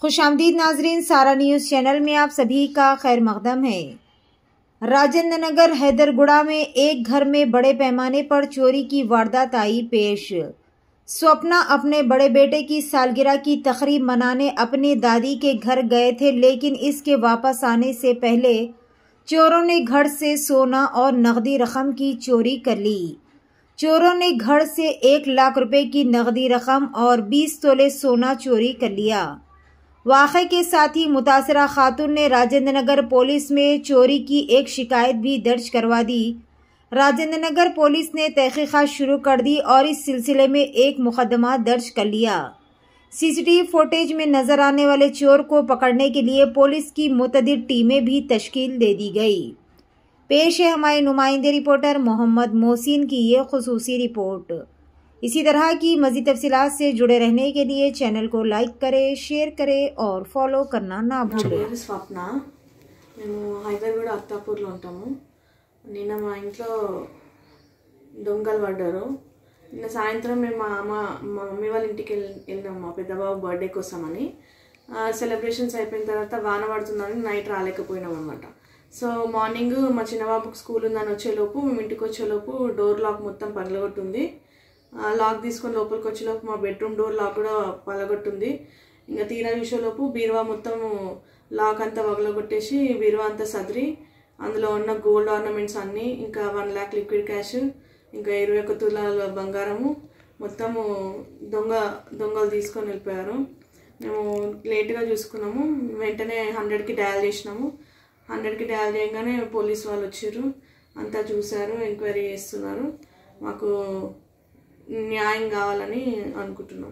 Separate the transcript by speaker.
Speaker 1: खुशामदीद नाजरीन, सारा news channel में आप सभी का खैर मकदम है। राजेंद्र नगर हैदरगुड़ा में एक घर में बड़े पैमाने पर चोरी की वारदात आई पेश। स्वप्ना अपने बड़े बेटे की सालगिरह की तकरीब मनाने अपनी दादी के घर गए थे, लेकिन इसके वापस आने से पहले चोरों ने घर से सोना और नकदी रकम की चोरी कर ली। चोरों ने घर से 1 लाख रुपए की नकदी रकम और 20 तोले सोना चोरी कर लिया। वाक़े के साथ ही मुतासरा खातून ने राजेंद्र नगर पुलिस में चोरी की एक शिकायत भी दर्ज करवा दी। राजेंद्र नगर पुलिस ने तहकीकात शुरू कर दी और इस सिलसिले में एक मुकदमा दर्ज कर लिया। सीसीटीवी फुटेज में नजर आने वाले चोर को पकड़ने के लिए पुलिस की मुतअद्दिद टीमें भी तश्कील दे दी गई। पेश है हमारे नुमाइंदे रिपोर्टर मोहम्मद मोहसिन की ये खुसूसी रिपोर्ट। इसी तरह की मज़ीद तफसीलात से जुड़े रहने के लिए चैनल को लाइक करें, शेयर करें और फॉलो करना ना भूलें।
Speaker 2: स्वप्ना, మేము హైదరాబాద్ అత్తాపూర్లో ఉంటాము. నిన్న మా ఇంట్లో దొంగలు పడ్డారు. నిన్న సాయంత్రం మేము మా మమ్మీ వాళ్ళ ఇంటికి వెళ్ళాము మా పెద్దబాబు బర్త్డే కోసమని. సెలబ్రేషన్స్ అయిపోయిన తర్వాత వాన పడుతుందని నైట్ రాలేకపోయినాం అనమాట. సో మార్నింగ్ మా చిన్నబాబుకి స్కూల్ ఉందని వచ్చేలోపు మేము ఇంటికి వచ్చేలోపు డోర్ లాక్ మొత్తం పగలగొట్టుంది. లాక్ తీసుకొని లోపలికి వచ్చేలోపు మా బెడ్రూమ్ డోర్ లాక్ కూడా పగలగొట్టుంది. ఇంకా తీరా చూసేలోపు బీరువా మొత్తం లాక్ అంతా పగలగొట్టేసి బీరువా అంతా సదిరి అందులో ఉన్న గోల్డ్ ఆర్నమెంట్స్ అన్నీ, ఇంకా 1 లాక్ లిక్విడ్ క్యాష్, ఇంకా 21 తులాల బంగారము మొత్తము దొంగలు తీసుకొని వెళ్ళిపోయారు. మేము లేట్గా చూసుకున్నాము. వెంటనే 100కి డయల్ చేసినాము. 100కి డయల్ చేయగానే పోలీస్ వాళ్ళు వచ్చారు, అంతా చూశారు, ఎంక్వైరీ చేస్తున్నారు. మాకు న్యాయం కావాలని అనుకుంటున్నాం.